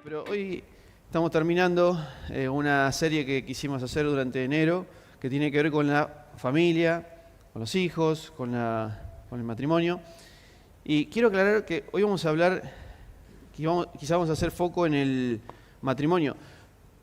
Pero hoy estamos terminando una serie que quisimos hacer durante enero, que tiene que ver con la familia, con los hijos, con el matrimonio. Y quiero aclarar que hoy vamos a hablar, quizás vamos a hacer foco en el matrimonio,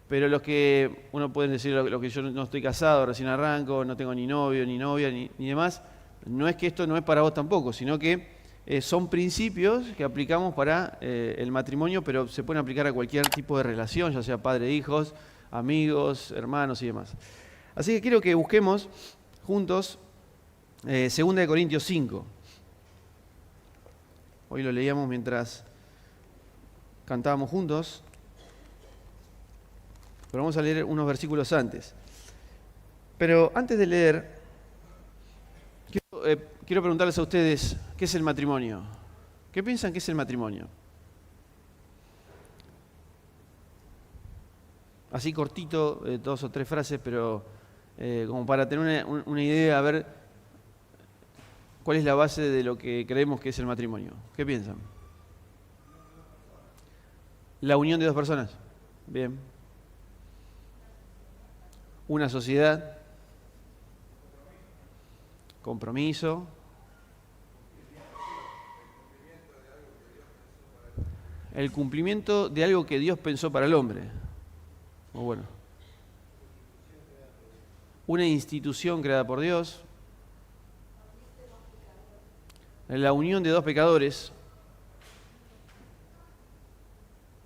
pero los que, uno puede decir lo que yo no estoy casado, recién arranco, no tengo ni novio, ni novia, ni demás, no es que esto no es para vos tampoco, sino que son principios que aplicamos para el matrimonio, pero se pueden aplicar a cualquier tipo de relación, ya sea padre e hijos, amigos, hermanos y demás. Así que quiero que busquemos juntos 2 de Corintios 5. Hoy lo leíamos mientras cantábamos juntos, pero vamos a leer unos versículos antes. Pero antes de leer, quiero preguntarles a ustedes, ¿qué es el matrimonio? ¿Qué piensan que es el matrimonio? Así cortito, 2 o 3 frases, pero como para tener una idea, a ver cuál es la base de lo que creemos que es el matrimonio. ¿Qué piensan? La unión de dos personas. Bien. Una sociedad. Compromiso. El cumplimiento de algo que Dios pensó para el hombre. Muy bueno. Una institución creada por Dios. La unión de dos pecadores.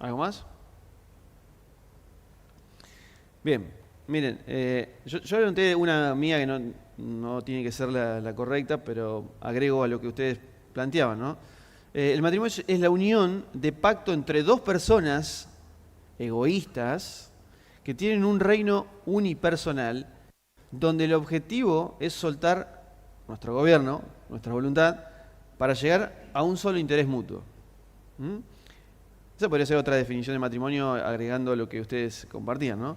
¿Algo más? Bien, miren, yo le pregunté una mía que no tiene que ser la correcta, pero agrego a lo que ustedes planteaban, ¿no? El matrimonio es la unión de pacto entre dos personas egoístas que tienen un reino unipersonal, donde el objetivo es soltar nuestro gobierno, nuestra voluntad, para llegar a un solo interés mutuo. Esa podría ser otra definición de matrimonio agregando lo que ustedes compartían, ¿no?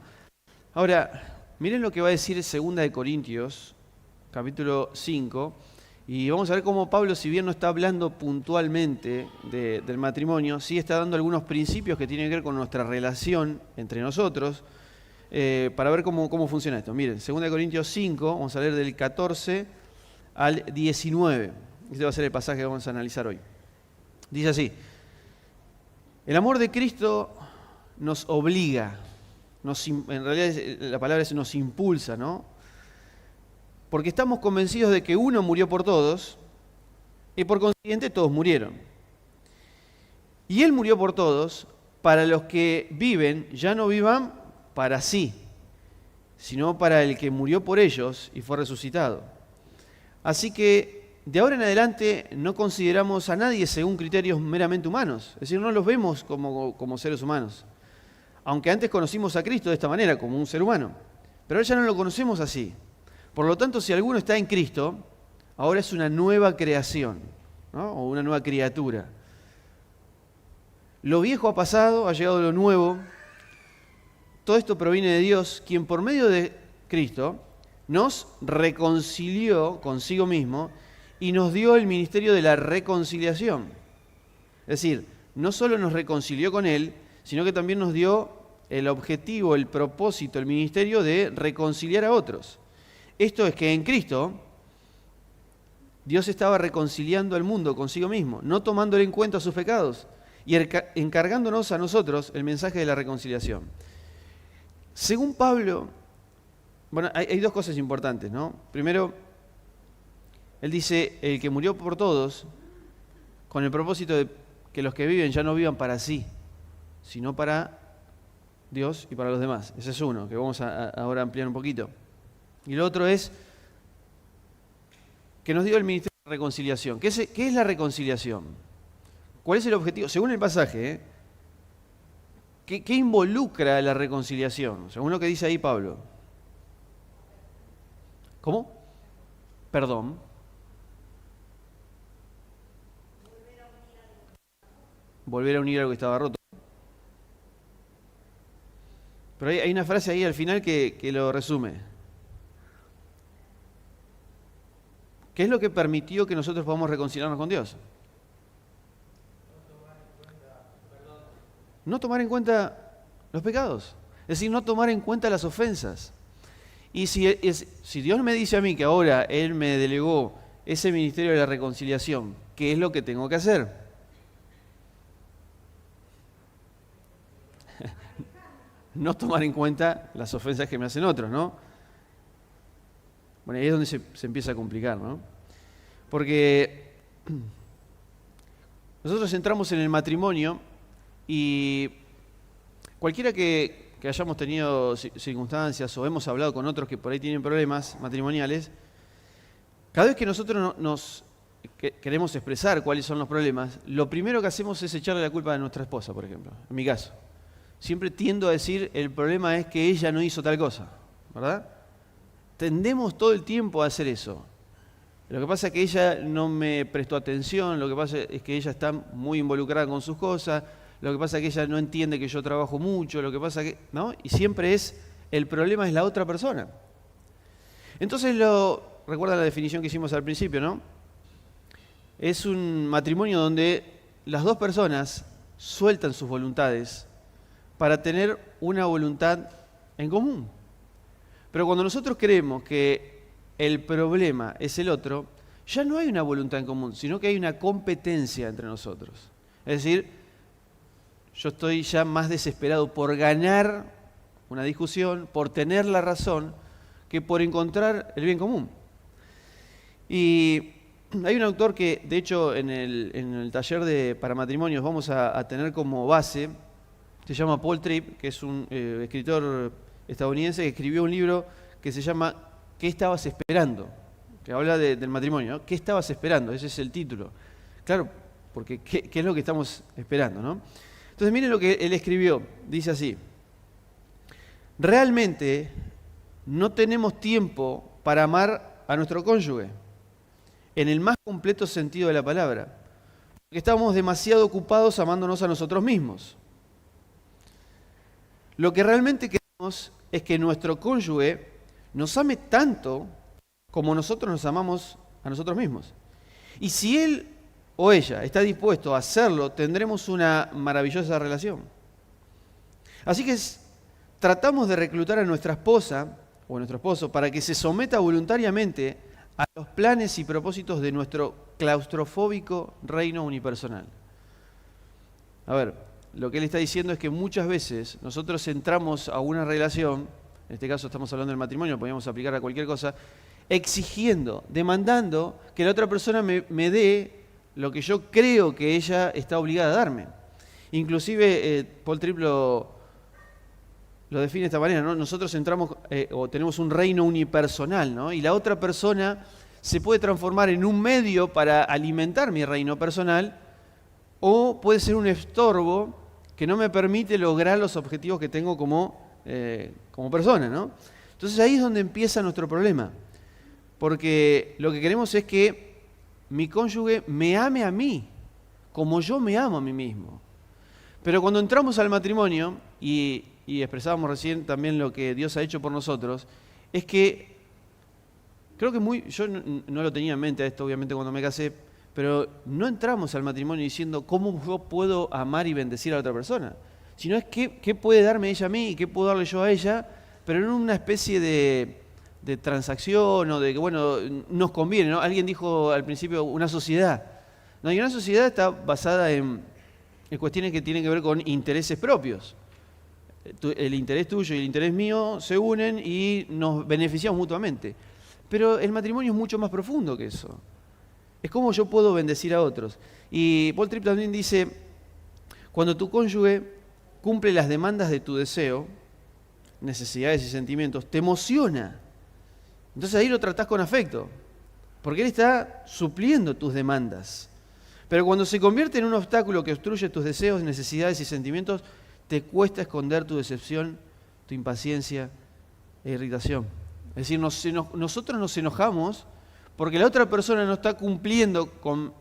Ahora, miren lo que va a decir 2 de Corintios, capítulo 5, y vamos a ver cómo Pablo, si bien no está hablando puntualmente del matrimonio, sí está dando algunos principios que tienen que ver con nuestra relación entre nosotros, para ver cómo funciona esto. Miren, 2 de Corintios 5, vamos a leer del 14 al 19. Este va a ser el pasaje que vamos a analizar hoy. Dice así: el amor de Cristo nos obliga, en realidad la palabra es nos impulsa, ¿no? Porque estamos convencidos de que uno murió por todos y por consiguiente todos murieron. Y Él murió por todos para los que viven, ya no vivan para sí, sino para el que murió por ellos y fue resucitado. Así que de ahora en adelante no consideramos a nadie según criterios meramente humanos, es decir, no los vemos como seres humanos. Aunque antes conocimos a Cristo de esta manera, como un ser humano, pero ahora ya no lo conocemos así. Por lo tanto, si alguno está en Cristo, ahora es una nueva creación, ¿no? O una nueva criatura. Lo viejo ha pasado, ha llegado lo nuevo. Todo esto proviene de Dios, quien por medio de Cristo nos reconcilió consigo mismo y nos dio el ministerio de la reconciliación. Es decir, no solo nos reconcilió con Él, sino que también nos dio el objetivo, el propósito, el ministerio de reconciliar a otros. Esto es que en Cristo Dios estaba reconciliando al mundo consigo mismo, no tomándole en cuenta sus pecados y encargándonos a nosotros el mensaje de la reconciliación. Según Pablo, bueno, hay dos cosas importantes, ¿no? Primero, él dice, el que murió por todos, con el propósito de que los que viven ya no vivan para sí, sino para Dios y para los demás. Ese es uno, que vamos a ahora ampliar un poquito. Y lo otro es que nos dio el ministerio de la reconciliación. ¿Qué es la reconciliación? ¿Cuál es el objetivo? Según el pasaje, ¿qué involucra la reconciliación? Según lo que dice ahí Pablo. ¿Cómo? Perdón. Volver a unir algo que estaba roto. Pero hay una frase ahí al final que lo resume. ¿Qué es lo que permitió que nosotros podamos reconciliarnos con Dios? no tomar en cuenta los pecados. Es decir, no tomar en cuenta las ofensas. Y si Dios me dice a mí que ahora Él me delegó ese ministerio de la reconciliación, ¿qué es lo que tengo que hacer? No tomar en cuenta las ofensas que me hacen otros, ¿no? Bueno, ahí es donde se empieza a complicar, ¿no? Porque nosotros entramos en el matrimonio y cualquiera que hayamos tenido circunstancias o hemos hablado con otros que por ahí tienen problemas matrimoniales, cada vez que nosotros queremos expresar cuáles son los problemas, lo primero que hacemos es echarle la culpa a nuestra esposa, por ejemplo, en mi caso. Siempre tiendo a decir, el problema es que ella no hizo tal cosa, ¿verdad? Tendemos todo el tiempo a hacer eso. Lo que pasa es que ella no me prestó atención, lo que pasa es que ella está muy involucrada con sus cosas, lo que pasa es que ella no entiende que yo trabajo mucho, lo que pasa es que, ¿no? Y siempre el problema es la otra persona. Entonces, recuerdan la definición que hicimos al principio, ¿no? Es un matrimonio donde las dos personas sueltan sus voluntades para tener una voluntad en común. Pero cuando nosotros creemos que el problema es el otro, ya no hay una voluntad en común, sino que hay una competencia entre nosotros. Es decir, yo estoy ya más desesperado por ganar una discusión, por tener la razón, que por encontrar el bien común. Y hay un autor que, de hecho, en el taller para matrimonios vamos a tener como base, se llama Paul Tripp, que es un escritor estadounidense que escribió un libro que se llama ¿Qué estabas esperando? Que habla del matrimonio, ¿no? ¿Qué estabas esperando? Ese es el título. Claro, porque ¿qué es lo que estamos esperando, no? Entonces miren lo que él escribió, dice así: realmente no tenemos tiempo para amar a nuestro cónyuge, en el más completo sentido de la palabra, porque estamos demasiado ocupados amándonos a nosotros mismos. Lo que realmente queremos es que nuestro cónyuge nos ame tanto como nosotros nos amamos a nosotros mismos. Y si él o ella está dispuesto a hacerlo, tendremos una maravillosa relación. Así que tratamos de reclutar a nuestra esposa o a nuestro esposo para que se someta voluntariamente a los planes y propósitos de nuestro claustrofóbico reino unipersonal. A ver, lo que él está diciendo es que muchas veces nosotros entramos a una relación, en este caso estamos hablando del matrimonio, podríamos aplicar a cualquier cosa, exigiendo, demandando que la otra persona me dé lo que yo creo que ella está obligada a darme. Inclusive Paul Tripp lo define de esta manera, ¿no? Nosotros entramos o tenemos un reino unipersonal, ¿no? Y la otra persona se puede transformar en un medio para alimentar mi reino personal, o puede ser un estorbo que no me permite lograr los objetivos que tengo como persona, ¿no? Entonces ahí es donde empieza nuestro problema, porque lo que queremos es que mi cónyuge me ame a mí, como yo me amo a mí mismo. Pero cuando entramos al matrimonio, y expresábamos recién también lo que Dios ha hecho por nosotros, es que creo que yo no lo tenía en mente esto obviamente cuando me casé, pero no entramos al matrimonio diciendo cómo yo puedo amar y bendecir a la otra persona, sino es qué puede darme ella a mí y qué puedo darle yo a ella, pero en una especie de transacción o de que, bueno, nos conviene, ¿no? Alguien dijo al principio una sociedad. No, y una sociedad está basada en cuestiones que tienen que ver con intereses propios. El interés tuyo y el interés mío se unen y nos beneficiamos mutuamente. Pero el matrimonio es mucho más profundo que eso. Es cómo yo puedo bendecir a otros. Y Paul Tripp también dice, cuando tu cónyuge cumple las demandas de tu deseo, necesidades y sentimientos, te emociona. Entonces ahí lo tratás con afecto, porque él está supliendo tus demandas. Pero cuando se convierte en un obstáculo que obstruye tus deseos, necesidades y sentimientos, te cuesta esconder tu decepción, tu impaciencia e irritación. Es decir, nosotros nos enojamos porque la otra persona no está cumpliendo con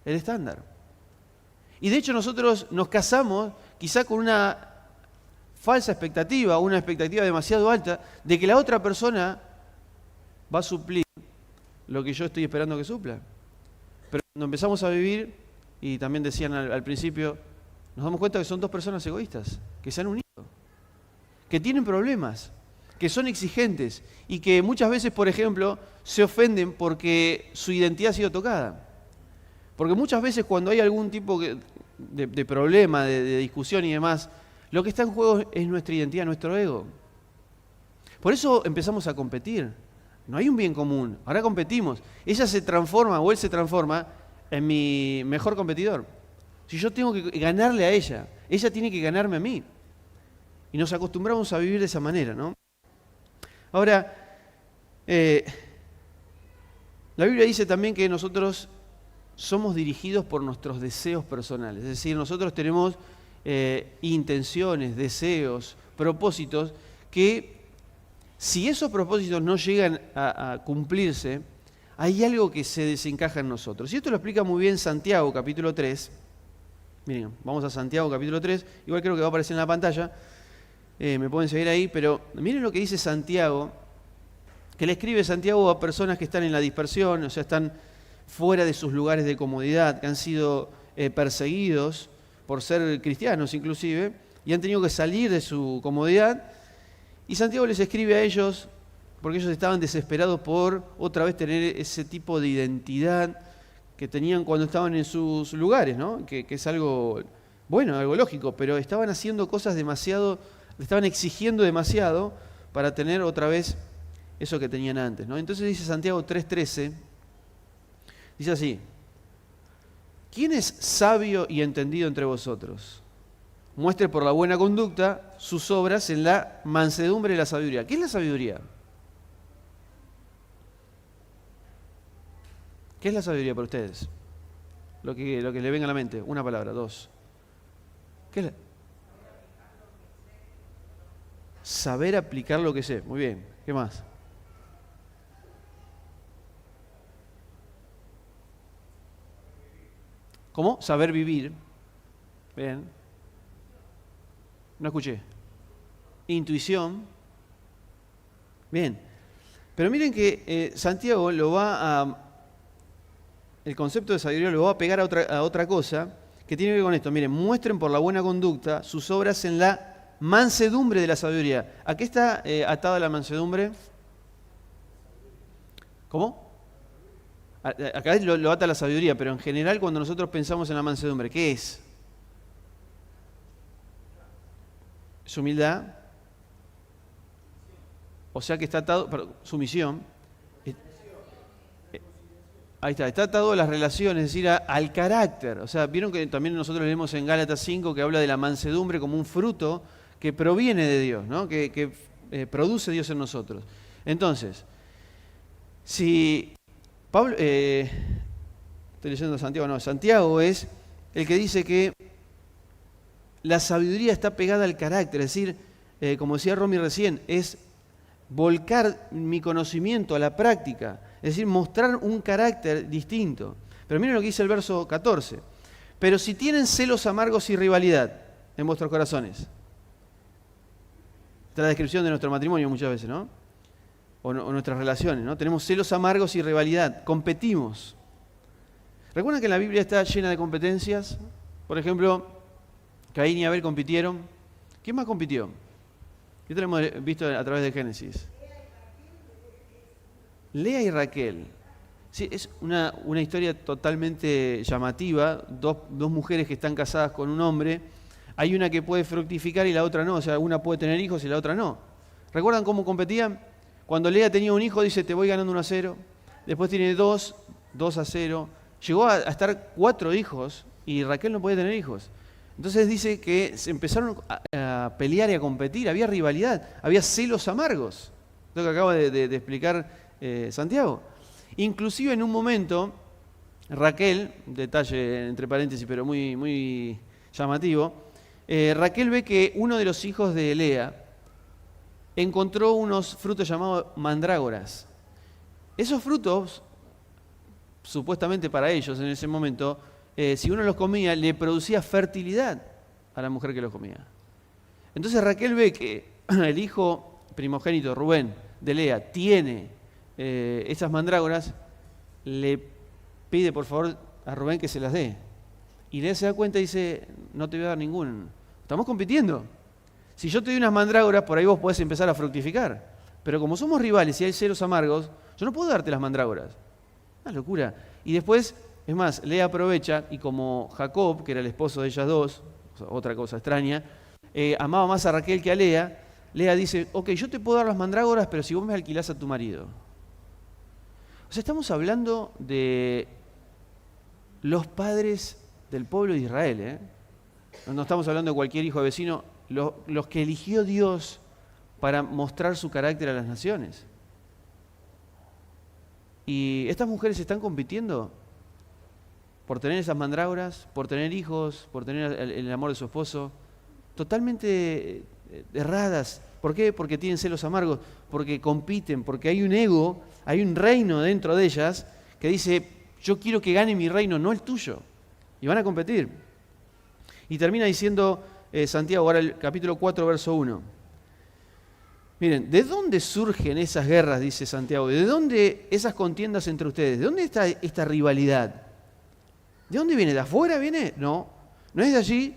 el estándar. Y de hecho nosotros nos casamos quizá con una falsa expectativa, una expectativa demasiado alta de que la otra persona va a suplir lo que yo estoy esperando que supla. Pero cuando empezamos a vivir, y también decían al principio, nos damos cuenta que son dos personas egoístas, que se han unido, que tienen problemas, que son exigentes y que muchas veces, por ejemplo, se ofenden porque su identidad ha sido tocada. Porque muchas veces cuando hay algún tipo de problema, de discusión y demás, lo que está en juego es nuestra identidad, nuestro ego. Por eso empezamos a competir. No hay un bien común, ahora competimos. Ella se transforma o él se transforma en mi mejor competidor. Si yo tengo que ganarle a ella tiene que ganarme a mí. Y nos acostumbramos a vivir de esa manera, ¿no? Ahora, la Biblia dice también que nosotros somos dirigidos por nuestros deseos personales. Es decir, nosotros tenemos intenciones, deseos, propósitos que si esos propósitos no llegan a cumplirse, hay algo que se desencaja en nosotros. Y esto lo explica muy bien Santiago, capítulo 3. Miren, vamos a Santiago, capítulo 3. Igual creo que va a aparecer en la pantalla. Me pueden seguir ahí, pero miren lo que dice Santiago, que le escribe Santiago a personas que están en la dispersión, o sea, están fuera de sus lugares de comodidad, que han sido perseguidos por ser cristianos inclusive, y han tenido que salir de su comodidad. Y Santiago les escribe a ellos porque ellos estaban desesperados por otra vez tener ese tipo de identidad que tenían cuando estaban en sus lugares, ¿no? Que es algo bueno, algo lógico, pero estaban haciendo cosas demasiado, estaban exigiendo demasiado para tener otra vez eso que tenían antes, ¿no? Entonces dice Santiago 3:13, dice así: ¿quién es sabio y entendido entre vosotros? Muestre por la buena conducta sus obras en la mansedumbre y la sabiduría. ¿Qué es la sabiduría? ¿Qué es la sabiduría para ustedes? Lo que le venga a la mente. Una palabra, dos. ¿Qué es saber aplicar lo que sé. Muy bien. ¿Qué más? ¿Cómo? Saber vivir. Bien. No escuché. Intuición. Bien. Pero miren que Santiago el concepto de sabiduría lo va a pegar a otra cosa que tiene que ver con esto. Miren, muestren por la buena conducta sus obras en la mansedumbre de la sabiduría. ¿A qué está atada la mansedumbre? ¿Cómo? Acá lo ata la sabiduría, pero en general cuando nosotros pensamos en la mansedumbre, ¿qué es? ¿Es humildad? O sea que está atado, sumisión. Ahí está atado a las relaciones, es decir, al carácter. O sea, vieron que también nosotros leemos en Gálatas 5 que habla de la mansedumbre como un fruto que proviene de Dios, ¿no? que produce Dios en nosotros. Entonces, si Pablo, estoy leyendo Santiago, no, Santiago es el que dice que la sabiduría está pegada al carácter, es decir, como decía Romy recién, es volcar mi conocimiento a la práctica, es decir, mostrar un carácter distinto. Pero miren lo que dice el verso 14. Pero si tienen celos amargos y rivalidad en vuestros corazones. Esta es la descripción de nuestro matrimonio muchas veces, ¿no? O nuestras relaciones, ¿no? Tenemos celos amargos y rivalidad, competimos. ¿Recuerdan que la Biblia está llena de competencias? Por ejemplo, Caín y Abel compitieron. ¿Quién más compitió? ¿Qué tenemos visto a través de Génesis? Lea y Raquel. Sí, es una historia totalmente llamativa. Dos mujeres que están casadas con un hombre. Hay una que puede fructificar y la otra no. O sea, una puede tener hijos y la otra no. ¿Recuerdan cómo competían? Cuando Lea tenía un hijo, dice, te voy ganando 1-0. Después tiene 2-0. Llegó a estar 4 hijos y Raquel no podía tener hijos. Entonces dice que se empezaron a pelear y a competir. Había rivalidad, había celos amargos. Lo que acaba de explicar Santiago. Inclusive en un momento, Raquel, detalle entre paréntesis, pero muy, muy llamativo, Raquel ve que uno de los hijos de Lea encontró unos frutos llamados mandrágoras. Esos frutos, supuestamente para ellos en ese momento, si uno los comía, le producía fertilidad a la mujer que los comía. Entonces Raquel ve que el hijo primogénito, Rubén, de Lea, tiene esas mandrágoras, le pide por favor a Rubén que se las dé. Y Lea se da cuenta y dice, no te voy a dar ningún. Estamos compitiendo. Si yo te doy unas mandrágoras, por ahí vos podés empezar a fructificar. Pero como somos rivales y hay celos amargos, yo no puedo darte las mandrágoras. Una locura. Y después, es más, Lea aprovecha y como Jacob, que era el esposo de ellas dos, otra cosa extraña, amaba más a Raquel que a Lea, Lea dice, ok, yo te puedo dar las mandrágoras, pero si vos me alquilás a tu marido. O sea, estamos hablando de los padres del pueblo de Israel, ¿eh? No estamos hablando de cualquier hijo de vecino, los que eligió Dios para mostrar su carácter a las naciones. Y estas mujeres están compitiendo por tener esas mandrágoras, por tener hijos, por tener el amor de su esposo, totalmente erradas. ¿Por qué? Porque tienen celos amargos, porque compiten, porque hay un ego, hay un reino dentro de ellas que dice, yo quiero que gane mi reino, no el tuyo. Y van a competir. Y termina diciendo Santiago, ahora el capítulo 4, verso 1. Miren, ¿de dónde surgen esas guerras? Dice Santiago. ¿De dónde esas contiendas entre ustedes? ¿De dónde está esta rivalidad? ¿De dónde viene? ¿De afuera viene? No, no es de allí.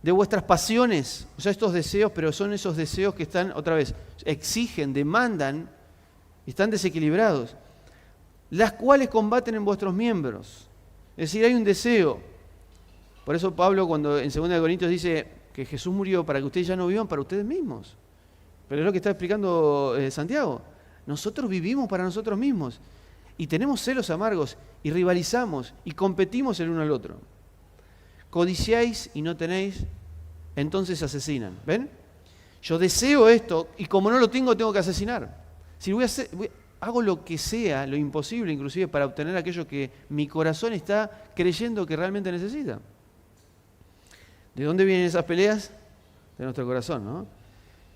De vuestras pasiones, o sea, estos deseos, pero son esos deseos que están, otra vez, exigen, demandan, están desequilibrados, las cuales combaten en vuestros miembros. Es decir, hay un deseo. Por eso Pablo, cuando en 2 Corintios dice que Jesús murió para que ustedes ya no vivan para ustedes mismos. Pero es lo que está explicando Santiago. Nosotros vivimos para nosotros mismos. Y tenemos celos amargos, y rivalizamos, y competimos el uno al otro. Codiciáis y no tenéis, entonces asesinan. ¿Ven? Yo deseo esto, y como no lo tengo que asesinar. Si hago lo que sea, lo imposible inclusive, para obtener aquello que mi corazón está creyendo que realmente necesita. ¿De dónde vienen esas peleas? De nuestro corazón, ¿no?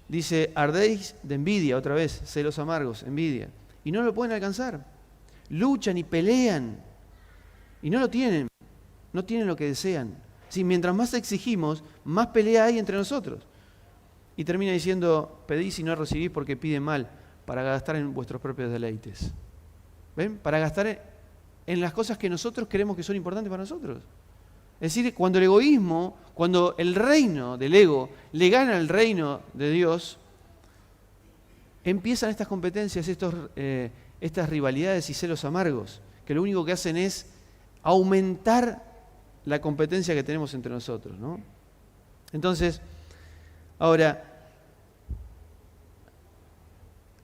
Dice, ardéis de envidia, otra vez, celos amargos, envidia. Y no lo pueden alcanzar. Luchan y pelean. Y no lo tienen. No tienen lo que desean. Sí, mientras más exigimos, más pelea hay entre nosotros. Y termina diciendo, pedís y no recibís porque piden mal, para gastar en vuestros propios deleites. ¿Ven? Para gastar en las cosas que nosotros creemos que son importantes para nosotros. Es decir, cuando el egoísmo, cuando el reino del ego le gana al reino de Dios, empiezan estas competencias, estas rivalidades y celos amargos, que lo único que hacen es aumentar la competencia que tenemos entre nosotros, ¿no? Entonces, ahora,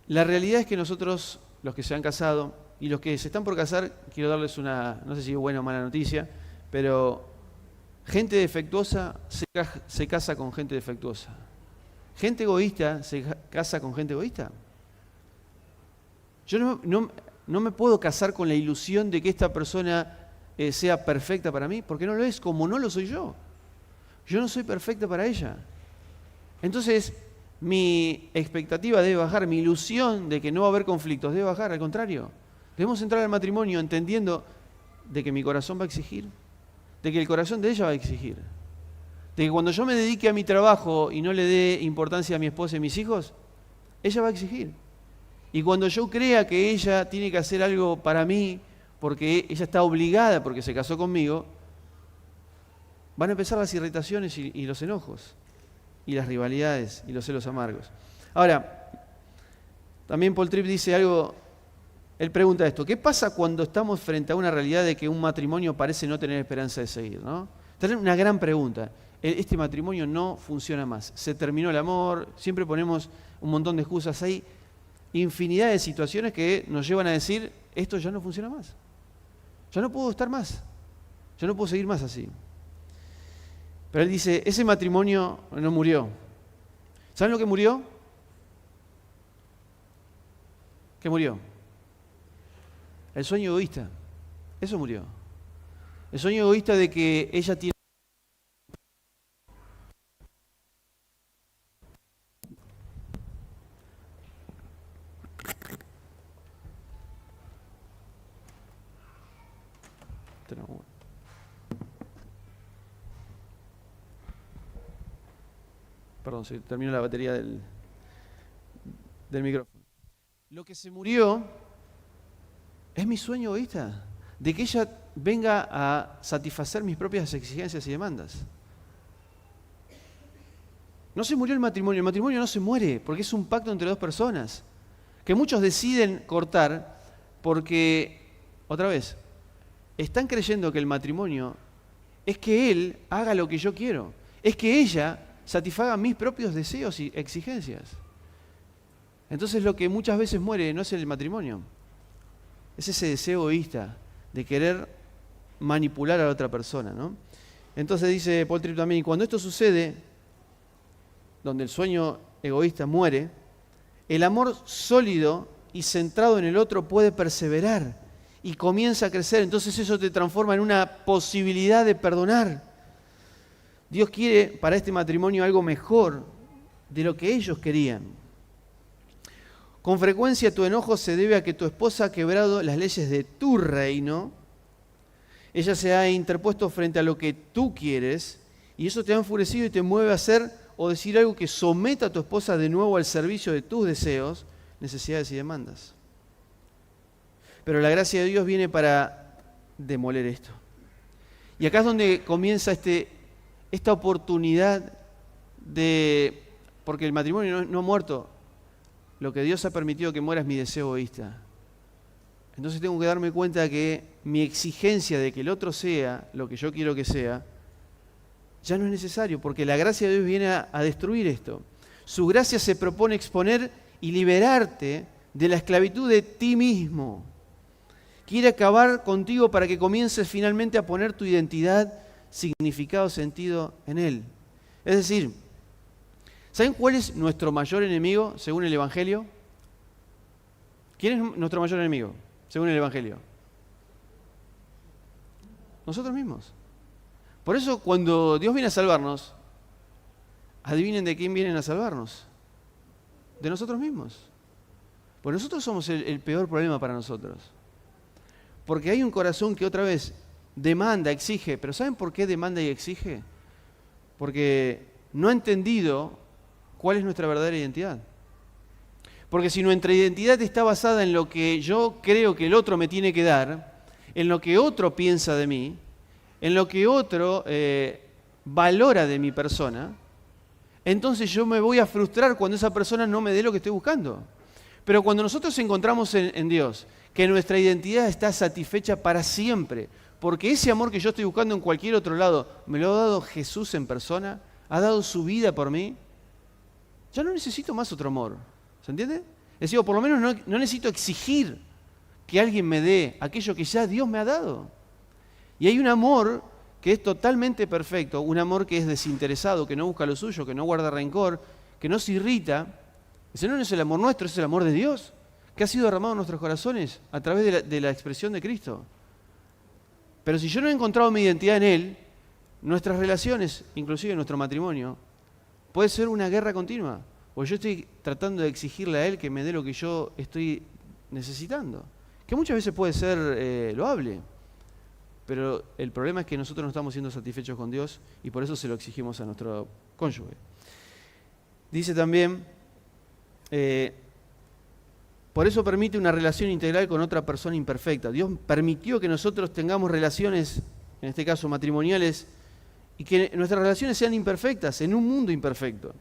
la realidad es que nosotros, los que se han casado y los que se están por casar, quiero darles una, no sé si buena o mala noticia, pero gente defectuosa se casa con gente defectuosa. Gente egoísta se casa con gente egoísta. Yo no me puedo casar con la ilusión de que esta persona sea perfecta para mí, porque no lo es, como no lo soy yo. Yo no soy perfecta para ella. Entonces, mi expectativa debe bajar, mi ilusión de que no va a haber conflictos debe bajar, al contrario. Debemos entrar al matrimonio entendiendo de que mi corazón va a exigir, de que el corazón de ella va a exigir, de que cuando yo me dedique a mi trabajo y no le dé importancia a mi esposa y mis hijos, ella va a exigir. Y cuando yo crea que ella tiene que hacer algo para mí, porque ella está obligada porque se casó conmigo, van a empezar las irritaciones y los enojos, y las rivalidades y los celos amargos. Ahora, también Paul Tripp dice algo, él pregunta esto, ¿qué pasa cuando estamos frente a una realidad de que un matrimonio parece no tener esperanza de seguir, ¿no? Esta es una gran pregunta. Este matrimonio no funciona más, se terminó el amor, siempre ponemos un montón de excusas, hay infinidad de situaciones que nos llevan a decir, esto ya no funciona más, ya no puedo estar más, ya no puedo seguir más así. Pero él dice, ese matrimonio no murió. ¿Saben lo que murió? ¿Qué murió? El sueño egoísta. Eso murió. El sueño egoísta de que ella tiene... Perdón, se terminó la batería del micrófono. Lo que se murió es mi sueño egoísta, de que ella venga a satisfacer mis propias exigencias y demandas. No se murió el matrimonio no se muere, porque es un pacto entre dos personas, que muchos deciden cortar porque, otra vez, están creyendo que el matrimonio es que él haga lo que yo quiero, es que ella satisfaga mis propios deseos y exigencias. Entonces lo que muchas veces muere no es el matrimonio, es ese deseo egoísta de querer manipular a la otra persona, ¿no? Entonces dice Paul Tripp también, cuando esto sucede, donde el sueño egoísta muere, el amor sólido y centrado en el otro puede perseverar y comienza a crecer. Entonces eso te transforma en una posibilidad de perdonar. Dios quiere para este matrimonio algo mejor de lo que ellos querían. Con frecuencia tu enojo se debe a que tu esposa ha quebrado las leyes de tu reino. Ella se ha interpuesto frente a lo que tú quieres y eso te ha enfurecido y te mueve a hacer o decir algo que someta a tu esposa de nuevo al servicio de tus deseos, necesidades y demandas. Pero la gracia de Dios viene para demoler esto. Y acá es donde comienza esta oportunidad de... Porque el matrimonio no ha muerto. Lo que Dios ha permitido que muera es mi deseo egoísta. Entonces tengo que darme cuenta que mi exigencia de que el otro sea lo que yo quiero que sea, ya no es necesario, porque la gracia de Dios viene a destruir esto. Su gracia se propone exponer y liberarte de la esclavitud de ti mismo. Quiere acabar contigo para que comiences finalmente a poner tu identidad, significado, sentido en Él. Es decir, ¿saben cuál es nuestro mayor enemigo según el Evangelio? ¿Quién es nuestro mayor enemigo según el Evangelio? Nosotros mismos. Por eso cuando Dios viene a salvarnos, adivinen de quién vienen a salvarnos. De nosotros mismos. Porque nosotros somos el peor problema para nosotros. Porque hay un corazón que otra vez demanda, exige. ¿Pero saben por qué demanda y exige? Porque no ha entendido cuál es nuestra verdadera identidad. Porque si nuestra identidad está basada en lo que yo creo que el otro me tiene que dar, en lo que otro piensa de mí, en lo que otro valora de mi persona, entonces yo me voy a frustrar cuando esa persona no me dé lo que estoy buscando. Pero cuando nosotros encontramos en Dios que nuestra identidad está satisfecha para siempre, porque ese amor que yo estoy buscando en cualquier otro lado, me lo ha dado Jesús en persona, ha dado su vida por mí, ya no necesito más otro amor. ¿Se entiende? Es decir, por lo menos no necesito exigir que alguien me dé aquello que ya Dios me ha dado. Y hay un amor que es totalmente perfecto, un amor que es desinteresado, que no busca lo suyo, que no guarda rencor, que no se irrita. Ese no es el amor nuestro, es el amor de Dios, que ha sido derramado en nuestros corazones a través de la expresión de Cristo. Pero si yo no he encontrado mi identidad en Él, nuestras relaciones, inclusive nuestro matrimonio, puede ser una guerra continua. Porque yo estoy tratando de exigirle a Él que me dé lo que yo estoy necesitando. Que muchas veces puede ser loable. Pero el problema es que nosotros no estamos siendo satisfechos con Dios y por eso se lo exigimos a nuestro cónyuge. Dice también, por eso permite una relación integral con otra persona imperfecta. Dios permitió que nosotros tengamos relaciones, en este caso matrimoniales, y que nuestras relaciones sean imperfectas, en un mundo imperfecto.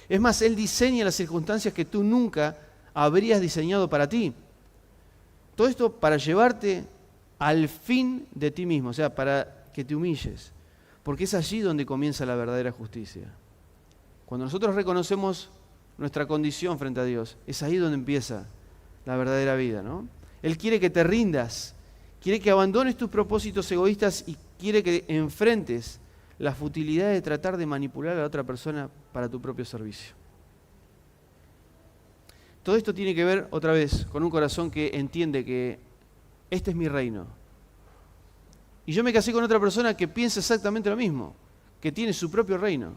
Es más, Él diseña las circunstancias que tú nunca habrías diseñado para ti. Todo esto para llevarte al fin de ti mismo, o sea, para que te humilles. Porque es allí donde comienza la verdadera justicia. Cuando nosotros reconocemos nuestra condición frente a Dios, es ahí donde empieza la verdadera vida, ¿no? Él quiere que te rindas, quiere que abandones tus propósitos egoístas y quiere que enfrentes la futilidad de tratar de manipular a la otra persona para tu propio servicio. Todo esto tiene que ver, otra vez, con un corazón que entiende que este es mi reino. Y yo me casé con otra persona que piensa exactamente lo mismo, que tiene su propio reino.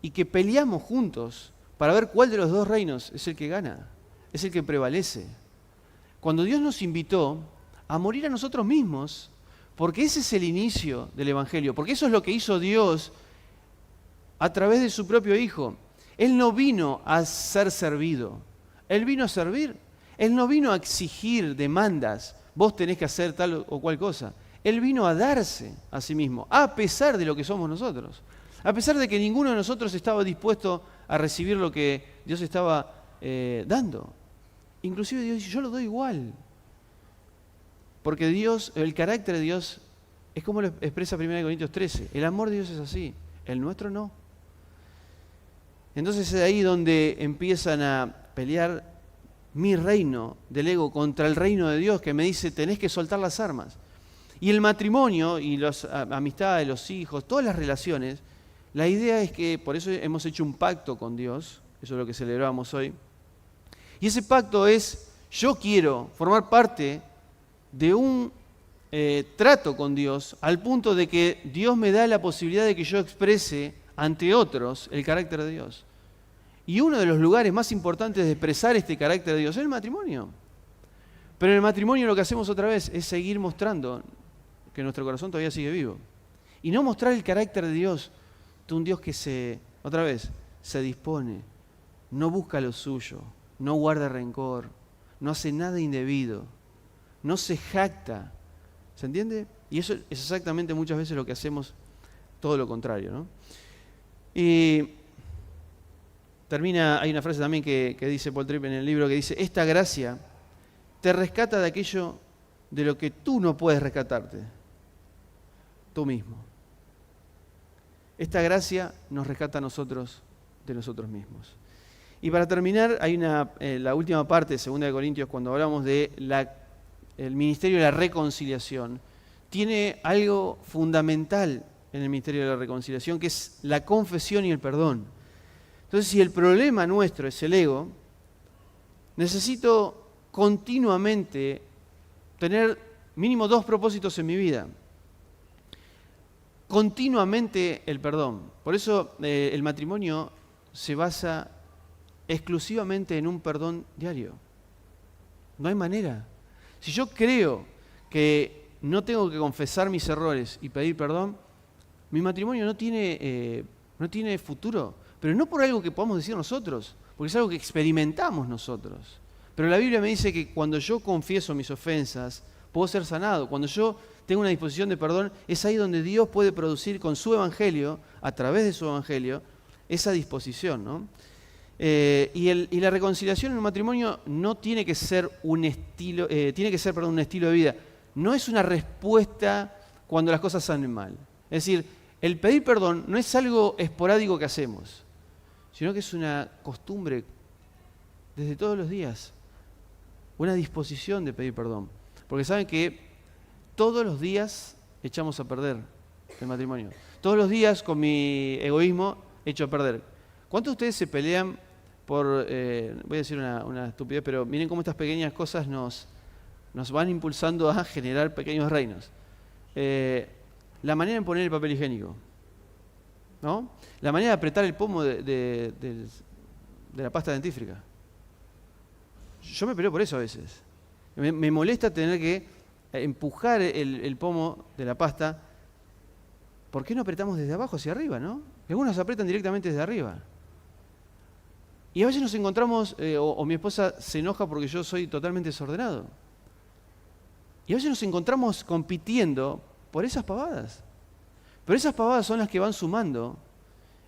Y que peleamos juntos para ver cuál de los dos reinos es el que gana, es el que prevalece. Cuando Dios nos invitó a morir a nosotros mismos, porque ese es el inicio del Evangelio, porque eso es lo que hizo Dios a través de su propio Hijo. Él no vino a ser servido, Él vino a servir. Él no vino a exigir demandas, vos tenés que hacer tal o cual cosa. Él vino a darse a sí mismo, a pesar de lo que somos nosotros. A pesar de que ninguno de nosotros estaba dispuesto a recibir lo que Dios estaba dando. Inclusive Dios dice, yo lo doy igual. Porque Dios, el carácter de Dios, es como lo expresa 1 Corintios 13. El amor de Dios es así, el nuestro no. Entonces es ahí donde empiezan a pelear mi reino del ego contra el reino de Dios, que me dice, tenés que soltar las armas. Y el matrimonio y las amistades, los hijos, todas las relaciones, la idea es que, por eso hemos hecho un pacto con Dios, eso es lo que celebramos hoy, y ese pacto es, yo quiero formar parte de un trato con Dios, al punto de que Dios me da la posibilidad de que yo exprese ante otros el carácter de Dios. Y uno de los lugares más importantes de expresar este carácter de Dios es el matrimonio. Pero en el matrimonio lo que hacemos otra vez es seguir mostrando que nuestro corazón todavía sigue vivo. Y no mostrar el carácter de Dios, de un Dios que se dispone, no busca lo suyo, no guarda rencor, no hace nada indebido, no se jacta. ¿Se entiende? Y eso es exactamente muchas veces lo que hacemos, todo lo contrario, ¿no? Y termina, hay una frase también que dice Paul Tripp en el libro que dice, esta gracia te rescata de aquello de lo que tú no puedes rescatarte, tú mismo. Esta gracia nos rescata a nosotros de nosotros mismos. Y para terminar, hay la última parte de 2 Corintios, cuando hablamos de el ministerio de la reconciliación, tiene algo fundamental en el ministerio de la reconciliación, que es la confesión y el perdón. Entonces, si el problema nuestro es el ego, necesito continuamente tener mínimo 2 propósitos en mi vida. Continuamente el perdón. Por eso el matrimonio se basa exclusivamente en un perdón diario. No hay manera. Si yo creo que no tengo que confesar mis errores y pedir perdón, mi matrimonio no tiene futuro. Pero no por algo que podamos decir nosotros, porque es algo que experimentamos nosotros. Pero la Biblia me dice que cuando yo confieso mis ofensas, puedo ser sanado. Cuando yo tengo una disposición de perdón, es ahí donde Dios puede producir con su evangelio, a través de su evangelio, esa disposición, ¿no? Y la reconciliación en un matrimonio no tiene que ser un estilo, un estilo de vida. No es una respuesta cuando las cosas salen mal. Es decir, el pedir perdón no es algo esporádico que hacemos, sino que es una costumbre desde todos los días, una disposición de pedir perdón. Porque saben que todos los días echamos a perder el matrimonio. Todos los días con mi egoísmo echo a perder. ¿Cuántos de ustedes se pelean por, voy a decir una estupidez, pero miren cómo estas pequeñas cosas nos van impulsando a generar pequeños reinos? La manera de poner el papel higiénico, ¿no? La manera de apretar el pomo de la pasta dentífrica. Yo me peleo por eso a veces. Me molesta tener que empujar el pomo de la pasta. ¿Por qué no apretamos desde abajo hacia arriba, no? Algunos apretan directamente desde arriba. Y a veces nos encontramos, o mi esposa se enoja porque yo soy totalmente desordenado. Y a veces nos encontramos compitiendo por esas pavadas. Pero esas pavadas son las que van sumando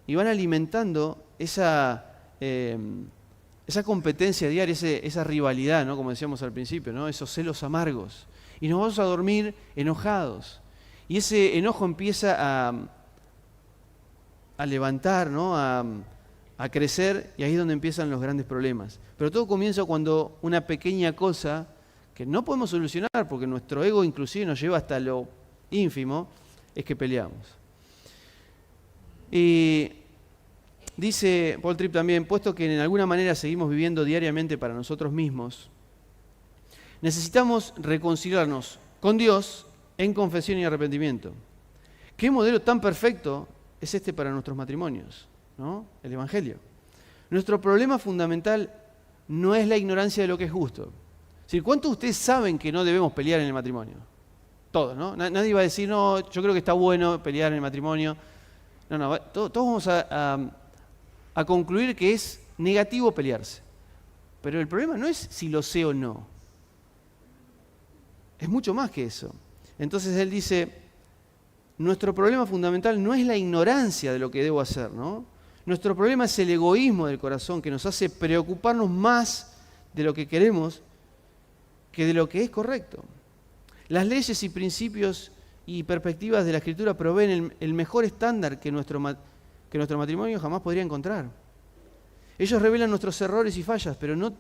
y van alimentando esa competencia diaria, esa rivalidad, ¿no? Como decíamos al principio, ¿no? Esos celos amargos. Y nos vamos a dormir enojados. Y ese enojo empieza a levantar, ¿no? A crecer, y ahí es donde empiezan los grandes problemas. Pero todo comienza cuando una pequeña cosa que no podemos solucionar, porque nuestro ego inclusive nos lleva hasta lo ínfimo, es que peleamos. Y dice Paul Tripp también, puesto que en alguna manera seguimos viviendo diariamente para nosotros mismos, necesitamos reconciliarnos con Dios en confesión y arrepentimiento. ¿Qué modelo tan perfecto es este para nuestros matrimonios? ¿No? El Evangelio. Nuestro problema fundamental no es la ignorancia de lo que es justo. Es decir, ¿cuántos de ustedes saben que no debemos pelear en el matrimonio? Todos, ¿no? Nadie va a decir, no, yo creo que está bueno pelear en el matrimonio. No, todos vamos a concluir que es negativo pelearse. Pero el problema no es si lo sé o no. Es mucho más que eso. Entonces él dice, nuestro problema fundamental no es la ignorancia de lo que debo hacer, ¿no? Nuestro problema es el egoísmo del corazón que nos hace preocuparnos más de lo que queremos que de lo que es correcto. Las leyes y principios y perspectivas de la Escritura proveen el mejor estándar que nuestro matrimonio jamás podría encontrar. Ellos revelan nuestros errores y fallas, pero no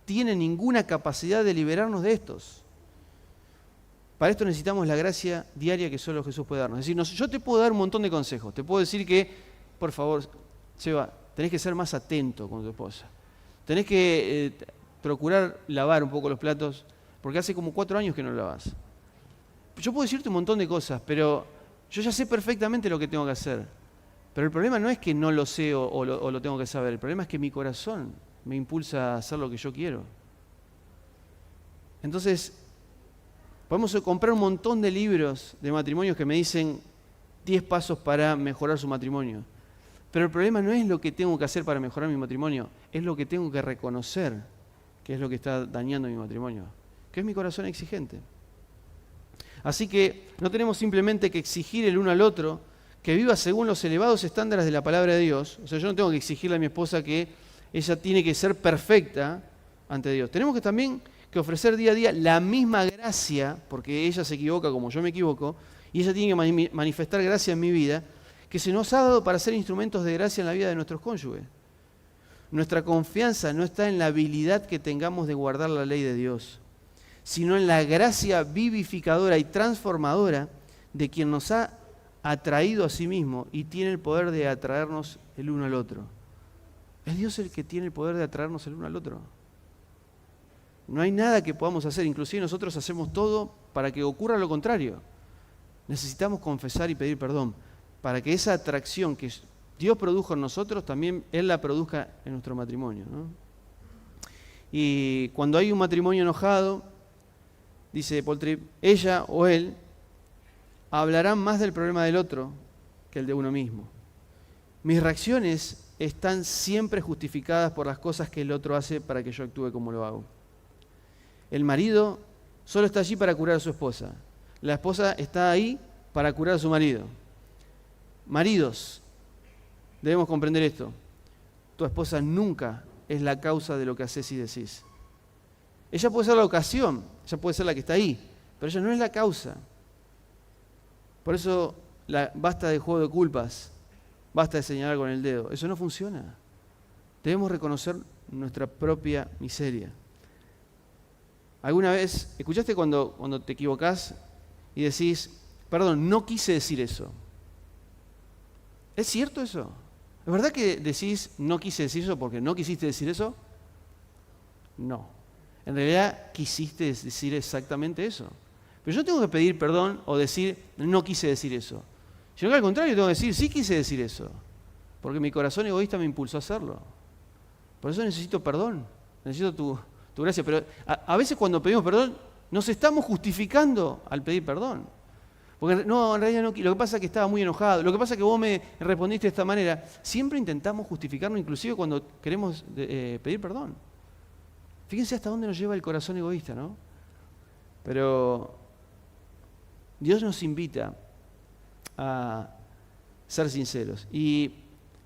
tienen ninguna capacidad de liberarnos de estos. Para esto necesitamos la gracia diaria que solo Jesús puede darnos. Es decir, yo te puedo dar un montón de consejos. Te puedo decir que, por favor, Seba, tenés que ser más atento con tu esposa. Tenés que procurar lavar un poco los platos, porque hace como 4 años que no lavas. Yo puedo decirte un montón de cosas, pero yo ya sé perfectamente lo que tengo que hacer. Pero el problema no es que no lo sé o lo tengo que saber. El problema es que mi corazón me impulsa a hacer lo que yo quiero. Entonces, podemos comprar un montón de libros de matrimonios que me dicen 10 pasos para mejorar su matrimonio. Pero el problema no es lo que tengo que hacer para mejorar mi matrimonio, es lo que tengo que reconocer que es lo que está dañando mi matrimonio, que es mi corazón exigente. Así que no tenemos simplemente que exigir el uno al otro que viva según los elevados estándares de la palabra de Dios. O sea, yo no tengo que exigirle a mi esposa que ella tiene que ser perfecta ante Dios. Tenemos que también que ofrecer día a día la misma gracia, porque ella se equivoca como yo me equivoco, y ella tiene que manifestar gracia en mi vida, que se nos ha dado para ser instrumentos de gracia en la vida de nuestros cónyuges. Nuestra confianza no está en la habilidad que tengamos de guardar la ley de Dios, sino en la gracia vivificadora y transformadora de quien nos ha atraído a sí mismo y tiene el poder de atraernos el uno al otro. Es Dios el que tiene el poder de atraernos el uno al otro. No hay nada que podamos hacer, inclusive nosotros hacemos todo para que ocurra lo contrario. Necesitamos confesar y pedir perdón, para que esa atracción que Dios produjo en nosotros, también Él la produzca en nuestro matrimonio, ¿no? Y cuando hay un matrimonio enojado, dice Paul Tripp, ella o él hablarán más del problema del otro que el de uno mismo. Mis reacciones están siempre justificadas por las cosas que el otro hace para que yo actúe como lo hago. El marido solo está allí para curar a su esposa. La esposa está ahí para curar a su marido. Maridos, debemos comprender esto. Tu esposa nunca es la causa de lo que haces y decís. Ella puede ser la ocasión, ella puede ser la que está ahí, pero ella no es la causa. Por eso basta de juego de culpas, basta de señalar con el dedo. Eso no funciona. Debemos reconocer nuestra propia miseria. ¿Alguna vez escuchaste cuando te equivocás y decís, perdón, no quise decir eso? ¿Es cierto eso? ¿Es verdad que decís no quise decir eso porque no quisiste decir eso? No. En realidad quisiste decir exactamente eso. Pero yo tengo que pedir perdón o decir no quise decir eso. Sino que al contrario tengo que decir sí quise decir eso. Porque mi corazón egoísta me impulsó a hacerlo. Por eso necesito perdón. Necesito tu gracia. Pero a veces cuando pedimos perdón nos estamos justificando al pedir perdón. Porque no, en realidad no, lo que pasa es que estaba muy enojado, lo que pasa es que vos me respondiste de esta manera. Siempre intentamos justificarnos, inclusive cuando queremos pedir perdón. Fíjense hasta dónde nos lleva el corazón egoísta, ¿no? Pero Dios nos invita a ser sinceros. Y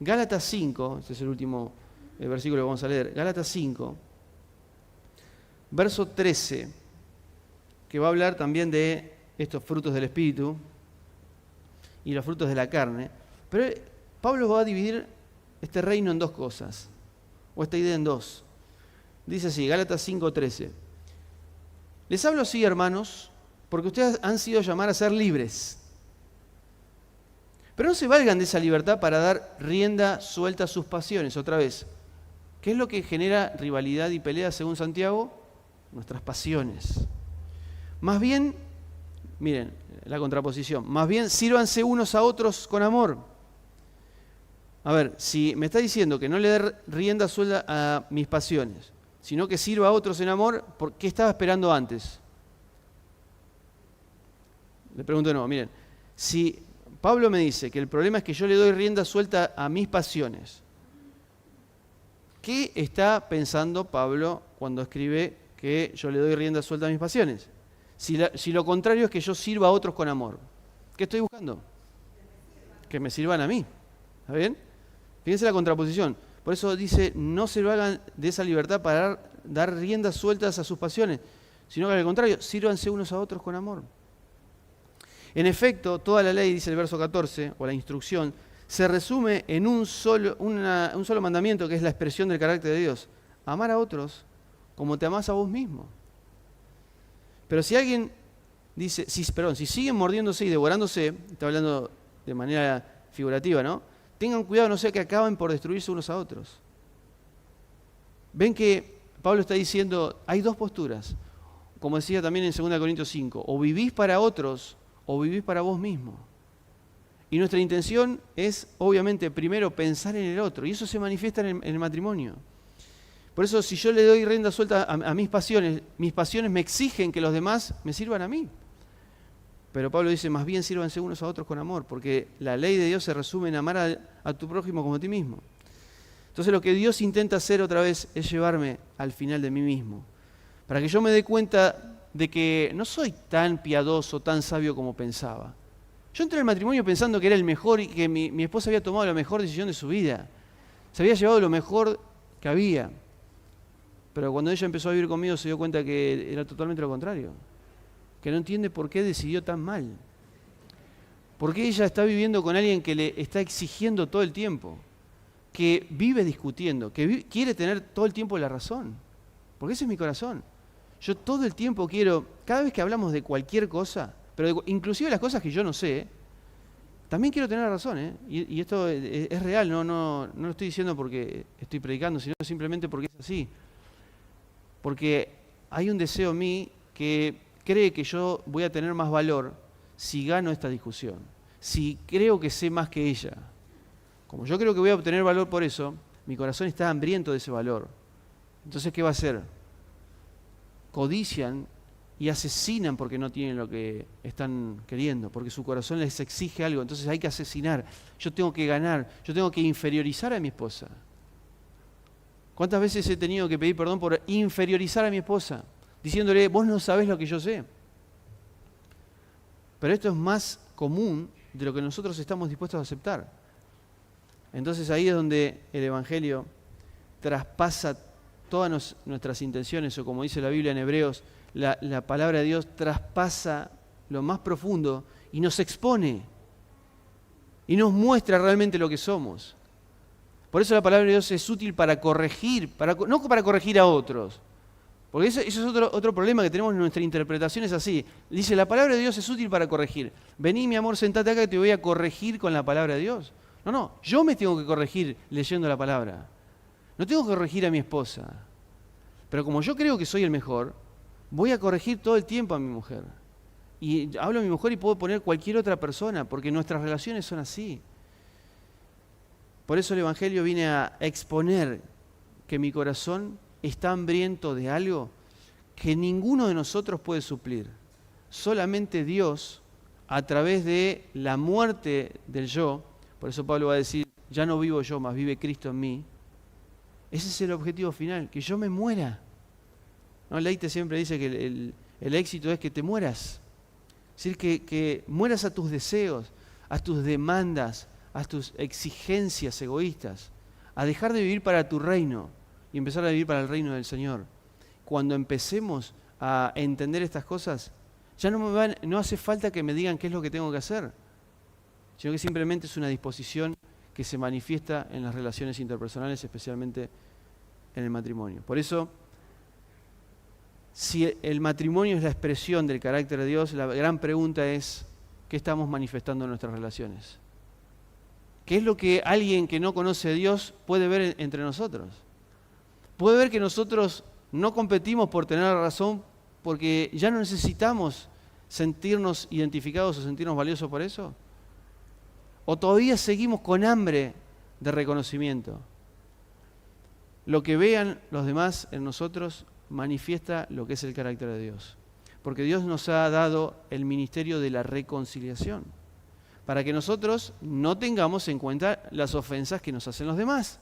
Gálatas 5, este es el último versículo que vamos a leer, Gálatas 5, verso 13, que va a hablar también de estos frutos del Espíritu y los frutos de la carne. Pero Pablo va a dividir este reino en dos cosas, o esta idea en dos. Dice así, Gálatas 5:13. Les hablo así, hermanos, porque ustedes han sido llamados a ser libres. Pero no se valgan de esa libertad para dar rienda suelta a sus pasiones. Otra vez, ¿qué es lo que genera rivalidad y pelea según Santiago? Nuestras pasiones. Más bien, miren, la contraposición, más bien sírvanse unos a otros con amor. A ver, si me está diciendo que no le dé rienda suelta a mis pasiones, sino que sirva a otros en amor, ¿por qué estaba esperando antes? Le pregunto de nuevo, miren, si Pablo me dice que el problema es que yo le doy rienda suelta a mis pasiones, ¿qué está pensando Pablo cuando escribe que yo le doy rienda suelta a mis pasiones? Si lo contrario es que yo sirva a otros con amor. ¿Qué estoy buscando? Que me sirvan a mí. ¿Está bien? Fíjense la contraposición. Por eso dice, no se lo hagan de esa libertad para dar riendas sueltas a sus pasiones, sino que al contrario, sírvanse unos a otros con amor. En efecto, toda la ley, dice el verso 14, o la instrucción, se resume en un solo mandamiento, que es la expresión del carácter de Dios. Amar a otros como te amás a vos mismo. Pero si alguien dice, si siguen mordiéndose y devorándose, está hablando de manera figurativa, ¿no? Tengan cuidado, no sea que acaben por destruirse unos a otros. Ven que Pablo está diciendo, hay dos posturas, como decía también en 2 Corintios 5, o vivís para otros o vivís para vos mismo. Y nuestra intención es, obviamente, primero pensar en el otro, y eso se manifiesta en el matrimonio. Por eso, si yo le doy rienda suelta a mis pasiones me exigen que los demás me sirvan a mí. Pero Pablo dice, más bien sírvanse unos a otros con amor, porque la ley de Dios se resume en amar a tu prójimo como a ti mismo. Entonces lo que Dios intenta hacer otra vez es llevarme al final de mí mismo, para que yo me dé cuenta de que no soy tan piadoso, tan sabio como pensaba. Yo entré en el matrimonio pensando que era el mejor y que mi esposa había tomado la mejor decisión de su vida. Se había llevado lo mejor que había. Pero cuando ella empezó a vivir conmigo se dio cuenta que era totalmente lo contrario. Que no entiende por qué decidió tan mal. ¿Por qué ella está viviendo con alguien que le está exigiendo todo el tiempo? Que vive discutiendo, que quiere tener todo el tiempo la razón. Porque ese es mi corazón. Yo todo el tiempo quiero, cada vez que hablamos de cualquier cosa, pero inclusive las cosas que yo no sé, también quiero tener la razón, ¿eh? Y esto es real, no lo estoy diciendo porque estoy predicando, sino simplemente porque es así. Porque hay un deseo en mí que cree que yo voy a tener más valor si gano esta discusión, si creo que sé más que ella. Como yo creo que voy a obtener valor por eso, mi corazón está hambriento de ese valor. Entonces, ¿qué va a hacer? Codician y asesinan porque no tienen lo que están queriendo, porque su corazón les exige algo, entonces hay que asesinar. Yo tengo que ganar, yo tengo que inferiorizar a mi esposa. ¿Cuántas veces he tenido que pedir perdón por inferiorizar a mi esposa? Diciéndole, vos no sabés lo que yo sé. Pero esto es más común de lo que nosotros estamos dispuestos a aceptar. Entonces ahí es donde el Evangelio traspasa todas nuestras intenciones, o como dice la Biblia en Hebreos, la palabra de Dios traspasa lo más profundo y nos expone y nos muestra realmente lo que somos. Por eso la palabra de Dios es útil para corregir, no para corregir a otros, porque eso es otro problema que tenemos en nuestra interpretación, es así. Dice, la palabra de Dios es útil para corregir. Vení, mi amor, sentate acá que te voy a corregir con la palabra de Dios. No, yo me tengo que corregir leyendo la palabra. No tengo que corregir a mi esposa. Pero como yo creo que soy el mejor, voy a corregir todo el tiempo a mi mujer. Y hablo a mi mujer y puedo poner cualquier otra persona, porque nuestras relaciones son así. Por eso el Evangelio viene a exponer que mi corazón está hambriento de algo que ninguno de nosotros puede suplir. Solamente Dios, a través de la muerte del yo, por eso Pablo va a decir, ya no vivo yo, más vive Cristo en mí. Ese es el objetivo final, que yo me muera. ¿No? Leite siempre dice que el éxito es que te mueras. Es decir, que mueras a tus deseos, a tus demandas, a tus exigencias egoístas, a dejar de vivir para tu reino y empezar a vivir para el reino del Señor. Cuando empecemos a entender estas cosas, ya no hace falta que me digan qué es lo que tengo que hacer, sino que simplemente es una disposición que se manifiesta en las relaciones interpersonales, especialmente en el matrimonio. Por eso, si el matrimonio es la expresión del carácter de Dios, la gran pregunta es, ¿qué estamos manifestando en nuestras relaciones? ¿Qué es lo que alguien que no conoce a Dios puede ver entre nosotros? Puede ver que nosotros no competimos por tener la razón porque ya no necesitamos sentirnos identificados o sentirnos valiosos por eso. ¿O todavía seguimos con hambre de reconocimiento? Lo que vean los demás en nosotros manifiesta lo que es el carácter de Dios. Porque Dios nos ha dado el ministerio de la reconciliación, para que nosotros no tengamos en cuenta las ofensas que nos hacen los demás.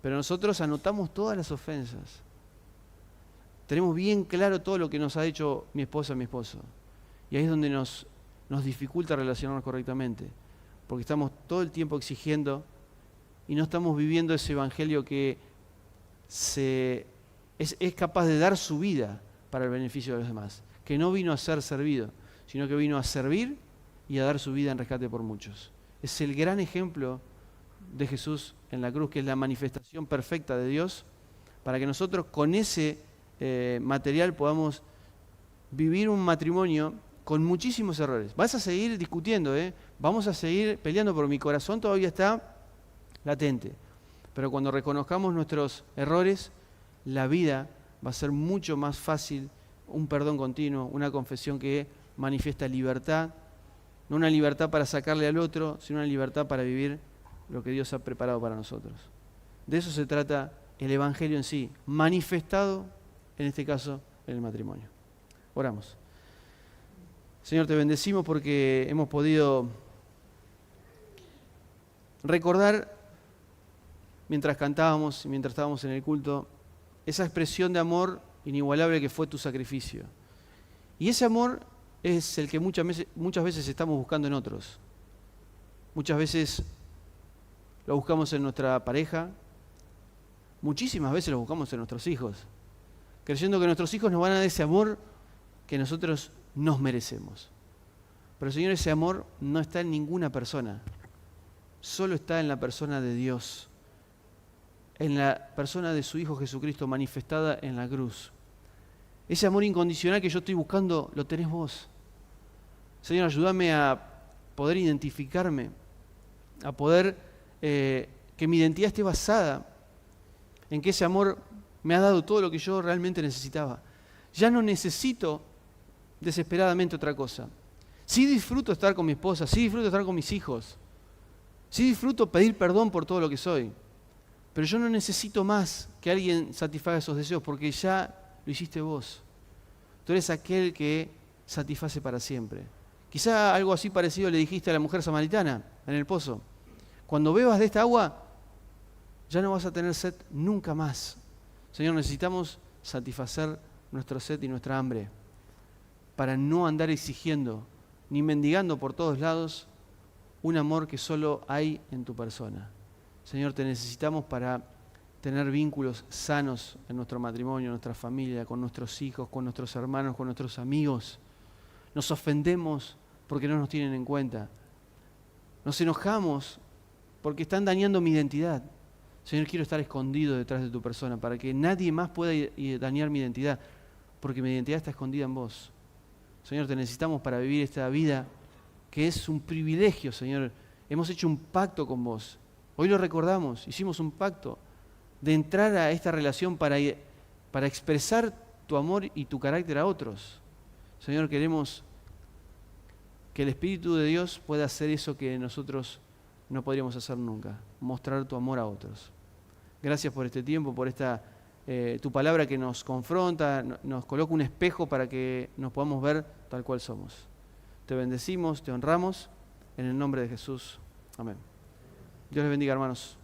Pero nosotros anotamos todas las ofensas. Tenemos bien claro todo lo que nos ha hecho mi esposa, mi esposo. Y ahí es donde nos dificulta relacionarnos correctamente. Porque estamos todo el tiempo exigiendo y no estamos viviendo ese evangelio que es capaz de dar su vida para el beneficio de los demás. Que no vino a ser servido, sino que vino a servir y a dar su vida en rescate por muchos. Es el gran ejemplo de Jesús en la cruz, que es la manifestación perfecta de Dios, para que nosotros con ese material podamos vivir un matrimonio con muchísimos errores. Vas a seguir discutiendo, vamos a seguir peleando, porque mi corazón todavía está latente. Pero cuando reconozcamos nuestros errores, la vida va a ser mucho más fácil, un perdón continuo, una confesión que manifiesta libertad, no una libertad para sacarle al otro, sino una libertad para vivir lo que Dios ha preparado para nosotros. De eso se trata el Evangelio en sí, manifestado, en este caso, en el matrimonio. Oramos. Señor, te bendecimos porque hemos podido recordar, mientras cantábamos y mientras estábamos en el culto, esa expresión de amor inigualable que fue tu sacrificio. Y ese amor es el que muchas veces estamos buscando en otros. Muchas veces lo buscamos en nuestra pareja, muchísimas veces lo buscamos en nuestros hijos, creyendo que nuestros hijos nos van a dar ese amor que nosotros nos merecemos. Pero Señor, ese amor no está en ninguna persona, solo está en la persona de Dios, en la persona de su Hijo Jesucristo manifestada en la cruz. Ese amor incondicional que yo estoy buscando, lo tenés vos. Señor, ayúdame a poder identificarme, a poder que mi identidad esté basada en que ese amor me ha dado todo lo que yo realmente necesitaba. Ya no necesito desesperadamente otra cosa. Sí disfruto estar con mi esposa, sí disfruto estar con mis hijos, sí disfruto pedir perdón por todo lo que soy, pero yo no necesito más que alguien satisfaga esos deseos porque ya lo hiciste vos. Tú eres aquel que satisface para siempre. Quizá algo así parecido le dijiste a la mujer samaritana en el pozo. Cuando bebas de esta agua, ya no vas a tener sed nunca más. Señor, necesitamos satisfacer nuestra sed y nuestra hambre para no andar exigiendo ni mendigando por todos lados un amor que solo hay en tu persona. Señor, te necesitamos para tener vínculos sanos en nuestro matrimonio, en nuestra familia, con nuestros hijos, con nuestros hermanos, con nuestros amigos. Nos ofendemos porque no nos tienen en cuenta. Nos enojamos porque están dañando mi identidad. Señor, quiero estar escondido detrás de tu persona para que nadie más pueda dañar mi identidad, porque mi identidad está escondida en vos. Señor, te necesitamos para vivir esta vida que es un privilegio, Señor. Hemos hecho un pacto con vos. Hoy lo recordamos, hicimos un pacto de entrar a esta relación para expresar tu amor y tu carácter a otros. Señor, queremos que el Espíritu de Dios pueda hacer eso que nosotros no podríamos hacer nunca, mostrar tu amor a otros. Gracias por este tiempo, por tu palabra que nos confronta, nos coloca un espejo para que nos podamos ver tal cual somos. Te bendecimos, te honramos, en el nombre de Jesús. Amén. Dios les bendiga, hermanos.